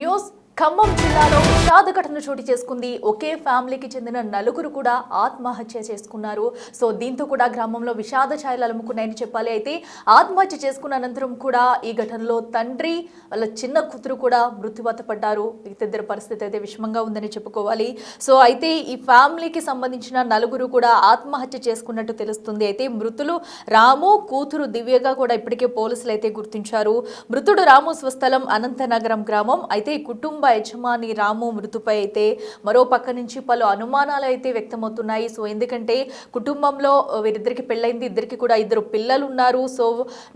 News Khammam జిల్లాలో విషాద ఘటన చోటు చేసుకుంది. ఒకే ఫ్యామిలీకి చెందిన నలుగురు కూడా ఆత్మహత్య చేసుకున్నారు. సో దీంతో కూడా గ్రామంలో విషాద ఛాయలు అలుముకున్నాయని చెప్పాలి. అయితే ఆత్మహత్య చేసుకున్న అనంతరం కూడా ఈ ఘటనలో తండ్రి వాళ్ళ చిన్న కూతురు కూడా మృత్యువాత పడ్డారు. ఇద్దరి పరిస్థితి అయితే విషమంగా ఉందని చెప్పుకోవాలి. సో అయితే ఈ ఫ్యామిలీకి సంబంధించిన నలుగురు కూడా ఆత్మహత్య చేసుకున్నట్టు తెలుస్తుంది. అయితే మృతులు రాము, కూతురు దివ్యగా కూడా ఇప్పటికే పోలీసులు అయితే గుర్తించారు. మృతుడు రాము స్వస్థలం అనంతనగరం గ్రామం. అయితే కుటుంబ యజమాని రాము మృతుపై అయితే మరో పక్క నుంచి పలు అనుమానాలు అయితే వ్యక్తమవుతున్నాయి. సో ఎందుకంటే కుటుంబంలో వీరిద్దరికి పెళ్ళైంది, ఇద్దరికి కూడా ఇద్దరు పిల్లలు ఉన్నారు. సో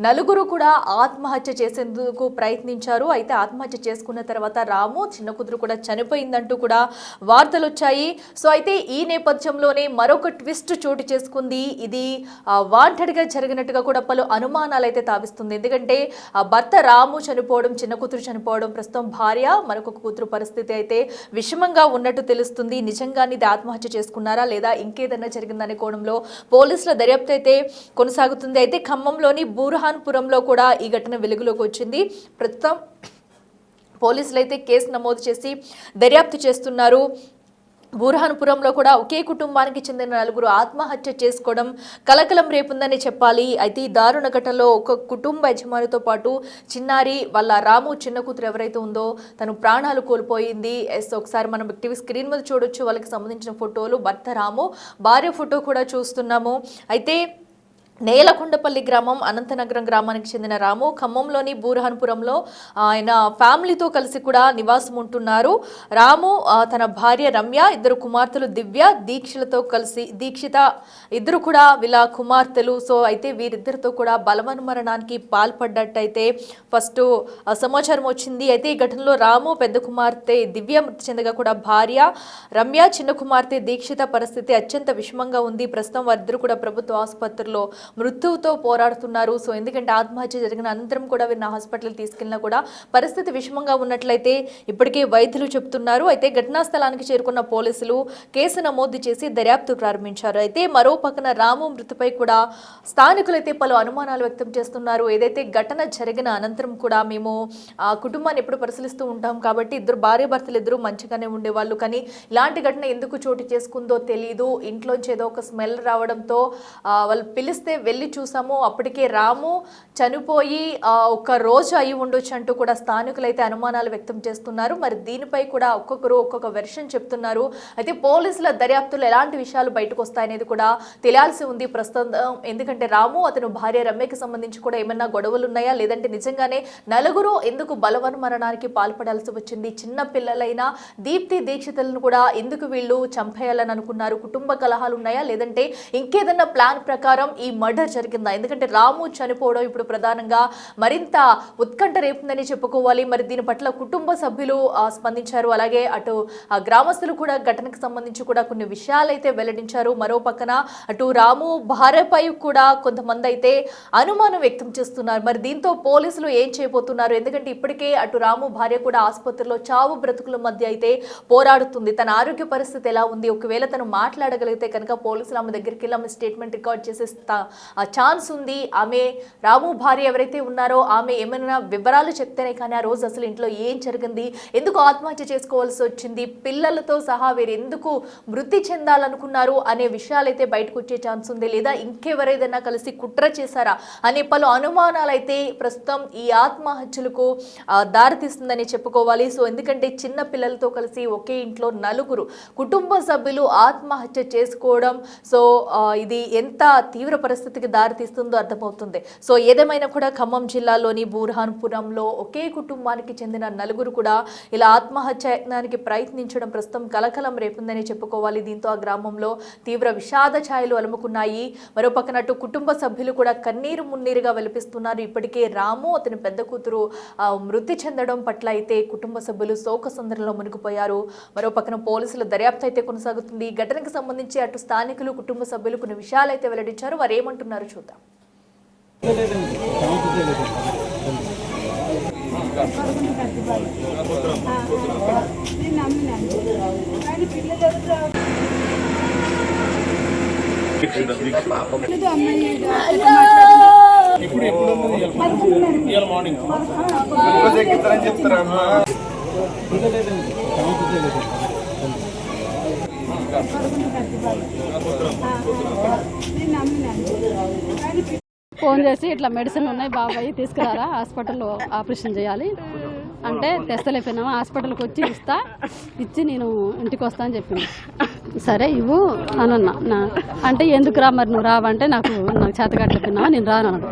నలుగురు కూడా ఆత్మహత్య చేసేందుకు ప్రయత్నించారు. అయితే ఆత్మహత్య చేసుకున్న తర్వాత రాము చిన్న కూతురు కూడా చనిపోయిందంటూ కూడా వార్తలు వచ్చాయి. సో అయితే ఈ నేపథ్యంలోనే మరొక ట్విస్ట్ చోటు చేసుకుంది. ఇది వాంటెడ్గా జరిగినట్టుగా కూడా పలు అనుమానాలు అయితే తావిస్తుంది. ఎందుకంటే భర్త రాము చనిపోవడం, చిన్న కూతురు చనిపోవడం, ప్రస్తుతం భార్య మరొక కూతురు పరిస్థితి అయితే విషమంగా ఉన్నట్టు తెలుస్తుంది. నిజంగానే ఇది ఆత్మహత్య చేసుకున్నారా లేదా ఇంకేదన్నా జరిగిందనే కోణంలో పోలీసుల దర్యాప్తు అయితే కొనసాగుతుంది. అయితే ఖమ్మంలోని బూర్హాన్పురంలో కూడా ఈ ఘటన వెలుగులోకి వచ్చింది. ప్రస్తుతం పోలీసులు అయితే కేసు నమోదు చేసి దర్యాప్తు చేస్తున్నారు. బూర్హాన్పురంలో కూడా ఒకే కుటుంబానికి చెందిన నలుగురు ఆత్మహత్య చేసుకోవడం కలకలం రేపుందని చెప్పాలి. అయితే ఈ దారుణ ఘటనలో ఒక కుటుంబ యజమానితో పాటు చిన్నారి వాళ్ళ రాము చిన్న కూతురు ఎవరైతే ఉందో తను ప్రాణాలు కోల్పోయింది. ఒకసారి మనం టీవీ స్క్రీన్ మీద చూడొచ్చు వాళ్ళకి సంబంధించిన ఫోటోలు. భర్త రాము, భార్య ఫోటో కూడా చూస్తున్నాము. అయితే నేలకొండపల్లి గ్రామం అనంతనగరం గ్రామానికి చెందిన రాము ఖమ్మంలోని బూర్హాన్పురంలో ఆయన ఫ్యామిలీతో కలిసి కూడా నివాసం ఉంటున్నారు. రాము తన భార్య రమ్య, ఇద్దరు కుమార్తెలు దివ్య, దీక్షిత ఇద్దరు కూడా వీళ్ళ కుమార్తెలు. సో అయితే వీరిద్దరితో కూడా బలవన్మరణానికి పాల్పడ్డట్టయితే ఫస్ట్ సమాచారం వచ్చింది. అయితే ఈ ఘటనలో రాము పెద్ద కుమార్తె దివ్య మృతి చెందగా కూడా భార్య రమ్య, చిన్న కుమార్తె దీక్షిత పరిస్థితి అత్యంత విషమంగా ఉంది. ప్రస్తుతం వారిద్దరు కూడా ప్రభుత్వ ఆసుపత్రిలో మృత్యువుతో పోరాడుతున్నారు. సో ఎందుకంటే ఆత్మహత్య జరిగిన అనంతరం కూడా వీరిని హాస్పిటల్ తీసుకెళ్ళినా కూడా పరిస్థితి విషమంగా ఉన్నట్లయితే ఇప్పటికే వైద్యులు చెప్తున్నారు. అయితే ఘటనా స్థలానికి చేరుకున్న పోలీసులు కేసు నమోదు చేసి దర్యాప్తు ప్రారంభించారు. అయితే మరో పక్కన రాము మృతిపై కూడా స్థానికులైతే పలు అనుమానాలు వ్యక్తం చేస్తున్నారు. ఏదైతే ఘటన జరిగిన అనంతరం కూడా మేము ఆ కుటుంబాన్ని ఎప్పుడు పరిశీలిస్తూ ఉంటాం కాబట్టి ఇద్దరు భార్యాభర్తలు ఇద్దరు మంచిగానే ఉండేవాళ్ళు, కానీ ఇలాంటి ఘటన ఎందుకు చోటు చేసుకుందో తెలియదు. ఇంట్లోంచి ఏదో ఒక స్మెల్ రావడంతో వాళ్ళు పిలిస్తే వెళ్ళి చూసాము, అప్పటికే రాము చనిపోయి ఒక రోజు అయి ఉండొచ్చు అంటూ కూడా స్థానికులైతే అనుమానాలు వ్యక్తం చేస్తున్నారు. మరి దీనిపై కూడా ఒక్కొక్కరు ఒక్కొక్క వెర్షన్ చెప్తున్నారు. అయితే పోలీసుల దర్యాప్తులో ఎలాంటి విషయాలు బయటకు వస్తాయనేది కూడా తెలియాల్సి ఉంది ప్రస్తుతం. ఎందుకంటే రాము అతను భార్య రమ్యకి సంబంధించి కూడా ఏమన్నా గొడవలు ఉన్నాయా, లేదంటే నిజంగానే నలుగురు ఎందుకు బలవన్మరణానికి పాల్పడాల్సి వచ్చింది, చిన్న పిల్లలైన దీప్తి దీక్షితులను కూడా ఎందుకు వీళ్ళు చంపేయాలని అనుకున్నారు, కుటుంబ కలహాలు ఉన్నాయా, లేదంటే ఇంకేదన్నా ప్లాన్ ప్రకారం ఈ మర్డర్ జరిగిందా? ఎందుకంటే రాము చనిపోవడం ఇప్పుడు ప్రధానంగా మరింత ఉత్కంఠ రేపుందని చెప్పుకోవాలి. మరి దీని పట్ల కుటుంబ సభ్యులు స్పందించారు. అలాగే అటు గ్రామస్తులు కూడా ఘటనకు సంబంధించి కూడా కొన్ని విషయాలు అయితే వెల్లడించారు. మరో పక్కన అటు రాము భార్యపై కూడా కొంతమంది అయితే అనుమానం వ్యక్తం చేస్తున్నారు. మరి దీంతో పోలీసులు ఏం చేయబోతున్నారు? ఎందుకంటే ఇప్పటికే అటు రాము భార్య కూడా ఆసుపత్రిలో చావు బ్రతుకుల మధ్య అయితే పోరాడుతుంది. తన ఆరోగ్య పరిస్థితి ఎలా ఉంది, ఒకవేళ తను మాట్లాడగలిగితే కనుక పోలీసులు ఆమె దగ్గరికి వెళ్ళి ఆమె స్టేట్మెంట్ రికార్డ్ చేసే ఛాన్స్ ఉంది. ఆమె రాము భార్య ఎవరైతే ఉన్నారో ఆమె ఏమైనా వివరాలు చెప్తేనే కానీ ఆ రోజు అసలు ఇంట్లో ఏం జరిగింది, ఎందుకు ఆత్మహత్య చేసుకోవాల్సి వచ్చింది, పిల్లలతో సహా వీరు ఎందుకు మృతి చెందాలనుకున్నారు అనే విషయాలైతే బయటకు వచ్చే ఛాన్స్ ఉంది. లేదా ఇంకెవరైనా కలిసి కుట్ర చేశారా అనే పలు అనుమానాలు అయితే ప్రస్తుతం ఈ ఆత్మహత్యలకు దారితీస్తుందని చెప్పుకోవాలి. సో ఎందుకంటే చిన్న పిల్లలతో కలిసి ఒకే ఇంట్లో నలుగురు కుటుంబ సభ్యులు ఆత్మహత్య చేసుకోవడం, సో ఇది ఎంత తీవ్ర పరిస్థితికి దారితీస్తుందో అర్థమవుతుంది. సో ఏదేమైనా కూడా ఖమ్మం జిల్లాలోని బూర్హాన్పురంలో ఒకే కుటుంబానికి చెందిన నలుగురు కూడా ఇలా ఆత్మహత్యానికి ప్రయత్నించడం ప్రస్తుతం కలకలం రేపుందని చెప్పుకోవాలి. దీంతో ఆ గ్రామంలో తీవ్ర విషాద ఛాయలు అలుముకున్నాయి. మరో పక్కనట్టు కుటుంబ సభ్యులు కూడా కన్నీరు మున్నీరుగా వెలిపిస్తున్నారు. ఇప్పటికే రాము అతని పెద్ద కూతురు మృతి చెందడం పట్ల అయితే కుటుంబ సభ్యులు శోకసంద్రంలో మునిగిపోయారు. మరో పక్కన పోలీసుల దర్యాప్తు అయితే కొనసాగుతుంది. ఈ ఘటనకు సంబంధించి అటు స్థానికులు కుటుంబ సభ్యులు కొన్ని విషయాలు అయితే వెల్లడించారు. వారు ఏమంటున్నారు చూద్దాం. ఇప్పుడు మార్నింగ్ చెప్తారా ఫోన్ చేసి ఇట్లా మెడిసిన్ ఉన్నాయి బాబాయ్ తీసుకురారా హాస్పిటల్లో ఆపరేషన్ చేయాలి అంటే తెస్తలేకపోయినామా హాస్పిటల్కి వచ్చి ఇచ్చి నేను ఇంటికి వస్తా అని చెప్పింది. సరే ఇవ్వు అని అన్నా. అంటే ఎందుకు రా మరి నువ్వు రావంటే నాకు చేతగట్లేకున్నావా నేను రాను అన్నాడు.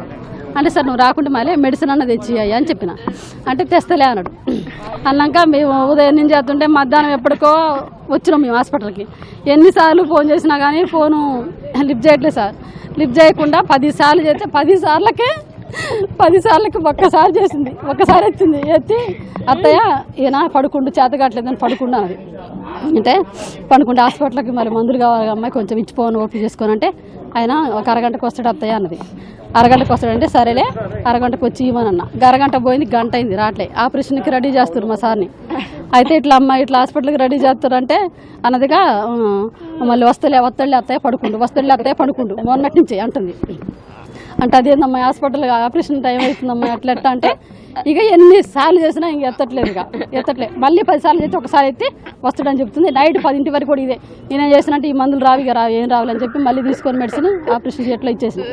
అంటే సార్ నువ్వు రాకుంటే మళ్ళీ మెడిసిన్ అన్న తెచ్చి అయ్యా అని చెప్పిన. అంటే తెస్తలే అన్నాడు. అన్నాక మేము ఉదయం నుంచి చేస్తుంటే మధ్యాహ్నం ఎప్పటికో వచ్చినాం మేము హాస్పిటల్కి. ఎన్నిసార్లు ఫోన్ చేసినా కానీ ఫోను లిఫ్ట్ చేయట్లేదు సార్. లిఫ్ట్ చేయకుండా 10 సార్లు చేస్తే 10 సార్లకి ఒక్కసారి చేసింది. ఒక్కసారి ఎత్తింది. ఎత్తి అత్తయ్య ఈయన పడుకుండు చేతగట్లేదని పడుకుండా అన్నది. అంటే పడుకుంటే హాస్పిటల్కి మరి మందులు కావాలి అమ్మాయి కొంచెం ఇచ్చిపోను ఓపీ చేసుకోని అంటే ఆయన ఒక అరగంటకు వస్తాడు అత్తయ్య అన్నది. అరగంటకు వస్తాడంటే సరేలే అరగంటకు వచ్చి ఇవ్వని అన్న. అరగంట పోయింది, గంట అయింది రావట్లే. ఆపరేషన్కి రెడీ చేస్తారు మా సార్ని. అయితే ఇట్లా అమ్మాయి ఇట్లా హాస్పిటల్కి రెడీ చేస్తారు అంటే అన్నదిగా మళ్ళీ వస్తలే అత్తయ్య పడుకుండు, వస్తలే అత్తయ్య పడుకుండు మొన్నటి నుంచి అంటుంది. అంటే అదేందమ్మా హాస్పిటల్ ఆపరేషన్ టైం అవుతుందమ్మా అట్లా ఎట్లా అంటే ఇక ఎన్నిసార్లు చేసినా ఇంక ఎత్తట్లే. మళ్ళీ 10 సార్లు చేస్తే ఒకసారి ఎత్తి వస్తాడని చెప్తుంది. నైట్ 10 వరకు కూడా ఇదే నేనేం చేసినట్టు ఈ మందులు ఏం రావాలని చెప్పి మళ్ళీ తీసుకొని మెడిసిన్ ఆపరేషన్ ఎట్లా ఇచ్చేసిన.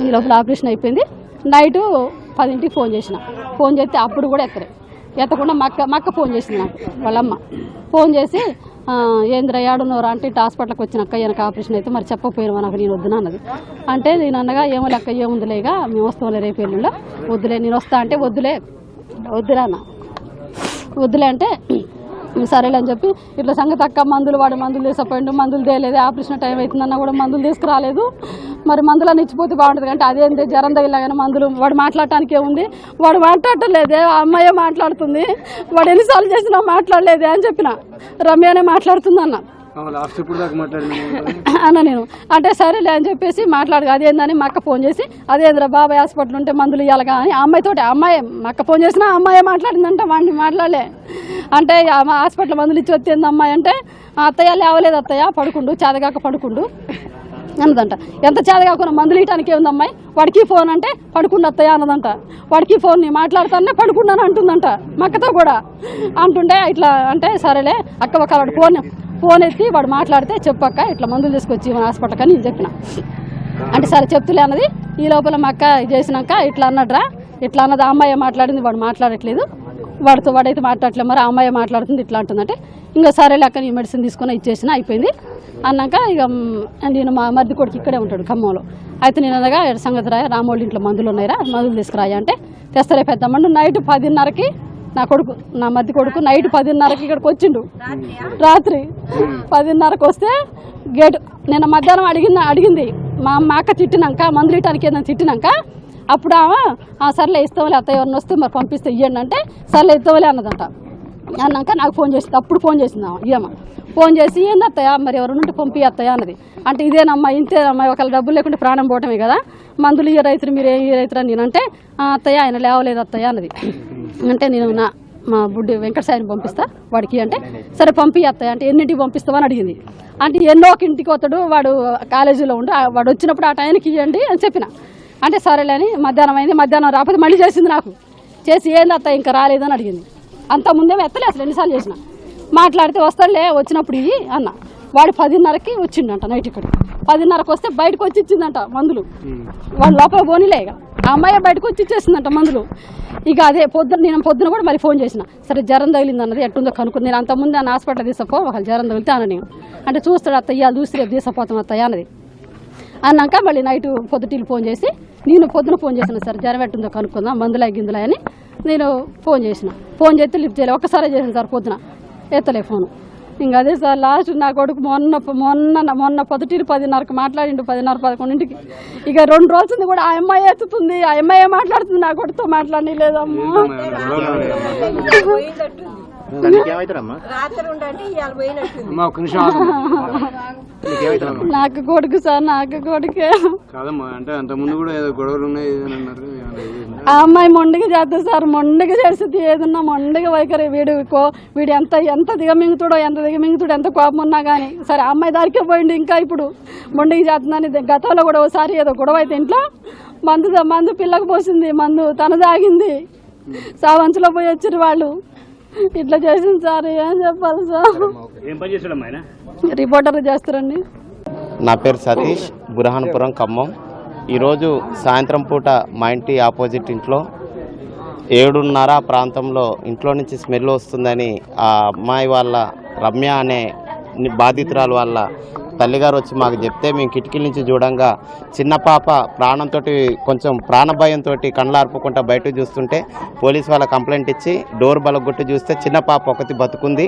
ఈ లోపల ఆపరేషన్ అయిపోయింది. నైటు 10కి ఫోన్ చేస్తే అప్పుడు కూడా ఎత్తకుండా మక్క ఫోన్ చేసింది నాకు. వాళ్ళమ్మ ఫోన్ చేసి ఏంద్ర ఏడున్నవరా అంటే ఇటు హాస్పిటల్కి వచ్చినాక ఈయనకు ఆపరేషన్ అయితే మరి చెప్పకపోయినా నాకు నేను వద్దునా అన్నది. అంటే నేను అన్నగా ఏమో లెక్క ఏముందిలేగా మేము వస్తాంలే రేపు ఎల్లుండో వద్దులే నేను వస్తా అంటే వద్దులే అన్న. వద్దులే అంటే సరేలే అని చెప్పి ఇట్లా సంగతి అక్క మందులు తీసుకుపోయిండు, మందులు తేలేదు, ఆపరేషన్ టైం అవుతుందన్నా కూడా మందులు తీసుకురాలేదు. మరి మందులన్నీ ఇచ్చిపోతే బాగుంటుంది అంటే అదేంటి జ్వరం తగిలాగానే మందులు వాడు మాట్లాడటానికి ఏముంది, వాడు మాట్లాడటలేదే అమ్మాయే మాట్లాడుతుంది, వాడు ఎన్నిసార్లు చేసినా మాట్లాడలేదే అని చెప్పిన. రమ్యనే మాట్లాడుతుంది అన్న నేను. అంటే సరేలే అని చెప్పేసి మాట్లాడగా అదేందని మా అక్క ఫోన్ చేసి అదేంద్రా బాబాయ్ హాస్పిటల్ ఉంటే మందులు ఇవ్వాలిగా అని అమ్మాయి మా అక్క ఫోన్ చేసినా అమ్మాయే మాట్లాడిందంట, వాడిని మాట్లాడలే. అంటే హాస్పిటల్ మందులు ఇచ్చి వచ్చింది అమ్మాయి అంటే అత్తయ్య లేవలేదు అత్తయ్య పడుకుండు చేతగాక పడుకుండు అన్నదంట. ఎంత చేతగాకుండా మందులు ఇవ్వడానికి ఏముంది అమ్మాయి వాడికి ఫోన్ అంటే పడుకుండు అత్తయ్య అన్నదంట. వాడికి ఫోన్ నీ మాట్లాడుతానే పడుకున్నాను అంటుందంట మా అక్కతో కూడా అంటుంటే ఇట్లా అంటే సరేలే అక్క ఒక ఫోన్ ఎత్తి వాడు మాట్లాడితే చెప్పక్క ఇట్లా మందులు తీసుకొచ్చి మన హాస్పిటల్కి అని నేను చెప్పిన. అంటే సరే చెప్తులే అన్నది. ఈ లోపల మా అక్క చేసినాక ఇట్లా అన్నట్రా ఇట్లా అన్నది అమ్మాయి మాట్లాడింది వాడు మాట్లాడట్లేదు, వాడైతే మాట్లాడట్లేదు మరి అమ్మాయి మాట్లాడుతుంది ఇట్లా అంటుందంటే ఇంకా సరేలే అక్క నీ మెడిసిన్ తీసుకొని ఇచ్చేసిన అయిపోయింది అన్నాక ఇక నేను మా మర్ది కొడుకు ఇక్కడే ఉంటాడు ఖమ్మంలో. అయితే నేను అనగా సంగతి రాయ రామోళ్ళ ఇంట్లో మందులు ఉన్నాయిరా మందులు తీసుకురాయా అంటే తెస్తలే పెద్దమ్మండు. నైట్ 10:30కి నా మధ్య కొడుకు నైట్ 10:30కి ఇక్కడికి వచ్చిండు. రాత్రి 10:30కి వస్తే గేటు నిన్న మధ్యాహ్నం అడిగింది మా అక్క తిట్టినాక మందులు ఇవ్వడానికి ఏదైనా తిట్టినాక అప్పుడు సర్లే ఇస్తాంలే అత్తయ్య ఎవరిని వస్తే మరి పంపిస్తే ఇవ్వండి అంటే సర్లే ఇస్తాంలే అన్నదంట. అన్నాక నాకు ఫోన్ చేసింది. అప్పుడు ఫోన్ చేసింది ఇయ్యమ్మ. ఫోన్ చేసి ఏంది అత్తయ్య మరి ఎవరు ఉంటే పంపి అత్తయ్య అన్నది. అంటే ఇదేనమ్మా ఇంతేనమ్మా ఒకవేళ డబ్బులు లేకుంటే ప్రాణం పోవటమే కదా మందులు ఇయ్య రైతులు మీరు ఏం రైతురా నేనంటే అత్తయ్య ఆయన లేవలేదు అత్తయ్య అన్నది. అంటే నేను మా బుడ్డి వెంకటసాయిని పంపిస్తా వాడికి అంటే సరే పంపి అత్తయ్య అంటే ఎన్నింటికి పంపిస్తావని అడిగింది. అంటే ఎన్నో ఒక ఇంటికి వస్తాడు వాడు కాలేజీలో ఉండు వాడు వచ్చినప్పుడు ఆ టైంకి ఇవ్వండి అని చెప్పిన. అంటే సరేలే అని మధ్యాహ్నం అయింది. మధ్యాహ్నం రాకపోతే మళ్ళీ చేసింది నాకు. చేసి ఏంది అత్తయ్య ఇంకా రాలేదని అడిగింది. అంత ముందేమో ఎత్తలే అసలు ఎన్నిసార్లు చేసిన. మాట్లాడితే వస్తాడులే వచ్చినప్పుడు ఇవి అన్న. వాడు 10:30కి వచ్చిండంట నైట్ ఇక్కడ. 10:30కి వస్తే బయటకు వచ్చి ఇచ్చిందంట మందులు. వాడు లోపల పోనీలే ఇక ఆ అమ్మాయి బయటకు వచ్చి ఇచ్చేసిందంట మందులు. ఇక అదే నేను పొద్దున కూడా మళ్ళీ ఫోన్ చేసిన. సరే జ్వరం తగిలింది అన్నది ఎట్టుందో కనుక్కుంది. నేను అంతకుముందు ఆయన హాస్పిటల్ తీసుకుపో ఒకళ్ళు జ్వరం తగిలితే అన్న నేను అంటే చూస్తాడు అత్తయ్య చూసి రేపు తీసుకుపోతాం అత్తయ్య అన్నది. అన్నాక మళ్ళీ నైట్ పొద్దుటీలు ఫోన్ చేసి నేను పొద్దున ఫోన్ చేసిన సార్ జ్వరం ఎట్టుందో కనుక్కుందాం మందులా గిందులా అని నేను ఫోన్ చేస్తే లిఫ్ట్ చేయలేదు. ఒక్కసారే చేసాను సార్ పొద్దున ఎత్తలే ఫోను. ఇంకా అదే సార్ లాస్ట్ నా కొడుకు మొన్న పొద్దుటీలు 10:30కి మాట్లాడిండు 10:30-11ంటికి. ఇక 2 రోజులు కూడా ఆ అమ్మాయి ఎత్తుతుంది ఆ అమ్మాయి మాట్లాడుతుంది నా కొడుకుతో మాట్లాడి లేదమ్మా. నాకు కొడుకు సార్ నాకు కొడుకే అంటే అంత ముందు కూడా ఏదో గొడవలు ఉన్నాయి ఆ అమ్మాయి మొండిగా చేస్తుంది సార్ మొండిగా చేస్తుంది ఏదన్నా మొండిగా వైఖరి వీడు ఎంత దిగమింగుతాడో ఎంత కోపం ఉన్నా కానీ సరే ఆ అమ్మాయి దారికే పోయిండు. ఇంకా ఇప్పుడు మొండిగా చేస్తుందని గతంలో కూడా ఒకసారి ఏదో గొడవ అయితే ఇంట్లో మందు పిల్లకు పోసింది మందు తన తాగింది సావంచులో పోయి వచ్చారు వాళ్ళు. ఇట్లా చేసింది సార్, ఏం చెప్పాలి సార్? ఏం పని చేస్తాడమ్మా ఆయన? రిపోర్టర్లు చేస్తారండి. నా పేరు సతీష్, బురహాన్పురం, ఖమ్మం. ఈరోజు సాయంత్రం పూట మా ఇంటి ఆపోజిట్ ఇంట్లో 7:30 ప్రాంతంలో ఇంట్లో నుంచి స్మెల్ వస్తుందని ఆ అమ్మాయి వాళ్ళ రమ్య అనే బాధితురాలు వాళ్ళ తల్లిగారు వచ్చి మాకు చెప్తే మేము కిటికీ నుంచి చూడంగా చిన్న పాప ప్రాణంతో కొంచెం ప్రాణభయంతో కళ్ళు ఆర్పుకుంటా బయట చూస్తుంటే పోలీసు వాళ్ళ కంప్లైంట్ ఇచ్చి డోర్ బలగొట్టి చూస్తే చిన్న పాప ఒకటి బతుకుంది.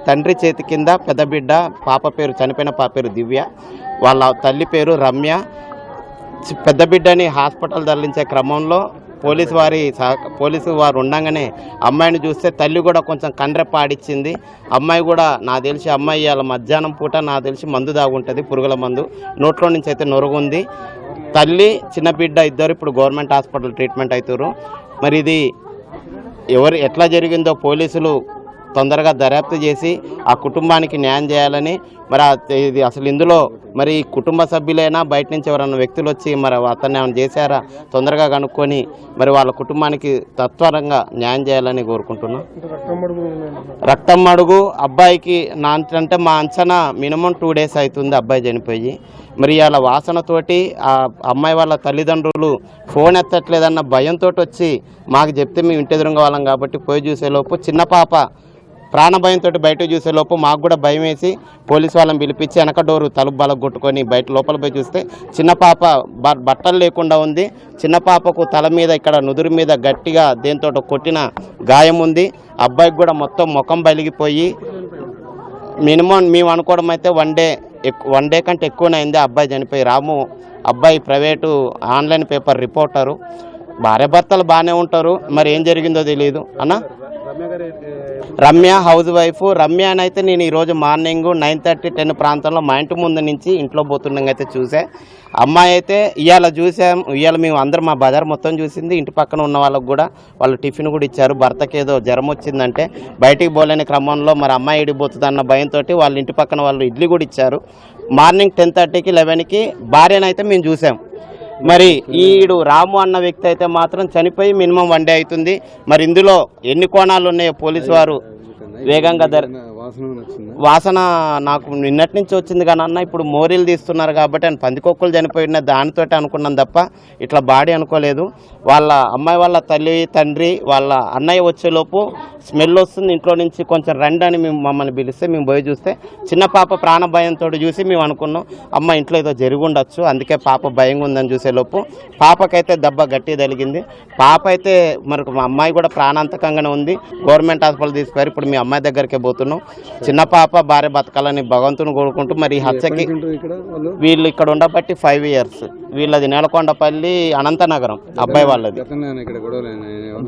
తండ్రి చేతి కింద పెద్ద బిడ్డ, పాప పేరు చనిపోయిన పాప పేరు దివ్య, వాళ్ళ తల్లి పేరు రమ్య. పెద్ద బిడ్డని హాస్పిటల్ తరలించే క్రమంలో పోలీసు వారు ఉండగానే అమ్మాయిని చూస్తే తల్లి కూడా కొంచెం కండ్రెప్ప ఆడిచ్చింది. అమ్మాయి కూడా నాకు తెలిసి అమ్మాయి అలా మధ్యాహ్నం పూట నాకు తెలిసి మందు దాగుంటుంది, పురుగుల మందు, నోట్లో నుంచి అయితే నొరుగుంది. తల్లి చిన్న బిడ్డ ఇద్దరు ఇప్పుడు గవర్నమెంట్ హాస్పిటల్ ట్రీట్మెంట్ అవుతారు. మరి ఇది ఎట్లా జరిగిందో పోలీసులు తొందరగా దర్యాప్తు చేసి ఆ కుటుంబానికి న్యాయం చేయాలని, మరి ఇది అసలు ఇందులో మరి కుటుంబ సభ్యులైనా బయట నుంచి ఎవరైనా వ్యక్తులు వచ్చి మరి అతన్ని ఏమైనా చేశారా తొందరగా కనుక్కొని మరి వాళ్ళ కుటుంబానికి తత్వరంగా న్యాయం చేయాలని కోరుకుంటున్నాం. రక్తం అడుగు అబ్బాయికి అంటే మా అంచనా మినిమం 2 days అవుతుంది అబ్బాయి చనిపోయి. మరి వాళ్ళ వాసనతోటి ఆ అమ్మాయి వాళ్ళ తల్లిదండ్రులు ఫోన్ ఎత్తట్లేదన్న భయంతో వచ్చి మాకు చెప్తే మేము ఇంటి ఎదురుగా వాళ్ళం కాబట్టి పోయి చూసేలోపు చిన్న పాప ప్రాణభయంతో బయట చూసేలోపు మాకు కూడా భయం వేసి పోలీసు వాళ్ళని పిలిపించి వెనక డోరు తలుపు బలకు కొట్టుకొని బయట లోపల పోయి చూస్తే చిన్న పాప బట్టలు లేకుండా ఉంది. చిన్న పాపకు తల మీద ఇక్కడ నుదురు మీద గట్టిగా దేంతో కొట్టిన గాయం ఉంది. అబ్బాయికి కూడా మొత్తం ముఖం బలిగిపోయి మినిమం మేము అనుకోవడం అయితే 1 day కంటే ఎక్కువనే అయింది అబ్బాయి చనిపోయి. రాము అబ్బాయి ప్రైవేటు ఆన్లైన్ పేపర్ రిపోర్టరు, భార్యాభర్తలు బాగానే ఉంటారు, మరి ఏం జరిగిందో తెలియదు అన్న. Ramya house wife. రమ్య అని అయితే నేను ఈరోజు మార్నింగ్ 9:30, 10 ప్రాంతంలో మా ఇంటి ముందు నుంచి ఇంట్లో పోతుండగా అయితే చూసా. అమ్మాయి అయితే ఇవాళ మేము అందరం మా బజార్ మొత్తం చూసింది. ఇంటి పక్కన ఉన్న వాళ్ళకు కూడా వాళ్ళు టిఫిన్ కూడా ఇచ్చారు. భర్తకి ఏదో జ్వరం వచ్చిందంటే బయటికి పోలేని క్రమంలో మరి అమ్మాయి ఇడిపోతుంది అన్న భయంతో వాళ్ళ ఇంటి పక్కన వాళ్ళు ఇడ్లీ కూడా ఇచ్చారు. మార్నింగ్ 10:30కి 11కి భార్యనైతే మేము చూసాం. మరి ఈడు రాము అన్న వ్యక్తి అయితే మాత్రం చనిపోయి మినిమం 1 day అవుతుంది. మరి ఇందులో ఎన్ని కోణాలు ఉన్నాయో పోలీసు వారు వేగంగా వాసన నాకు నిన్నటి నుంచి వచ్చింది కానీ అన్న ఇప్పుడు మోరీలు తీస్తున్నారు కాబట్టి ఆయన పందికొక్కులు చనిపోయిన దానితో అనుకున్నాం తప్ప ఇట్లా బాడీ అనుకోలేదు. వాళ్ళ అమ్మాయి వాళ్ళ తల్లి తండ్రి వాళ్ళ అన్నయ్య వచ్చేలోపు స్మెల్ వస్తుంది ఇంట్లో నుంచి, కొంచెం రండి అని మమ్మల్ని పిలిస్తే మేము పోయి చూస్తే చిన్న పాప ప్రాణ భయంతో చూసి మేము అనుకున్నాం అమ్మ ఇంట్లో ఏదో జరిగి ఉండొచ్చు, అందుకే పాప భయంగా ఉందని చూసేలోపు పాపకైతే దెబ్బ గట్టి తగిలింది. పాప అయితే మరి మా అమ్మాయి కూడా ప్రాణాంతకంగానే ఉంది. గవర్నమెంట్ హాస్పిటల్ తీసుకుపోయారు. ఇప్పుడు మీ అమ్మాయి దగ్గరికే పోతున్నాం. చిన్న పాప భార్య బతకాలని భగవంతుని కోరుకుంటూ మరి ఈ హత్యకి వీళ్ళు ఇక్కడ ఉండబట్టి 5 years. వీళ్ళది నేలకొండపల్లి అనంతనగరం అబ్బాయి వాళ్ళది.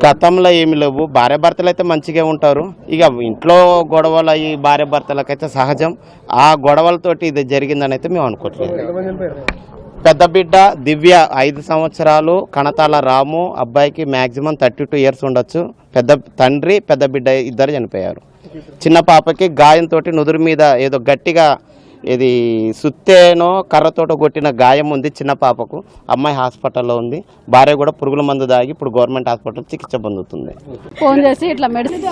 గతంలో ఏమి లేవు. భార్య భర్తలు అయితే మంచిగా ఉంటారు. ఇక ఇంట్లో గొడవలు అయ్యి భార్య భర్తలకైతే సహజం. ఆ గొడవలతోటి ఇది జరిగిందని అయితే మేము అనుకోవట్లేదు. పెద్ద బిడ్డ దివ్య 5 సంవత్సరాలు, కణతాల రాము అబ్బాయికి మ్యాక్సిమం 32 years ఉండొచ్చు. తండ్రి పెద్ద బిడ్డ ఇద్దరు చనిపోయారు. చిన్న పాపకి గాయంతో నుదురు మీద ఏదో గట్టిగా ఇది సుత్తేనో కర్రతోట కొట్టిన గాయం ఉంది చిన్న పాపకు. అమ్మాయి హాస్పిటల్లో ఉంది. భార్య కూడా పురుగుల మందు దాగి ఇప్పుడు గవర్నమెంట్ హాస్పిటల్ చికిత్స పొందుతుంది. ఫోన్ చేసి ఇట్లా మెడిసిన్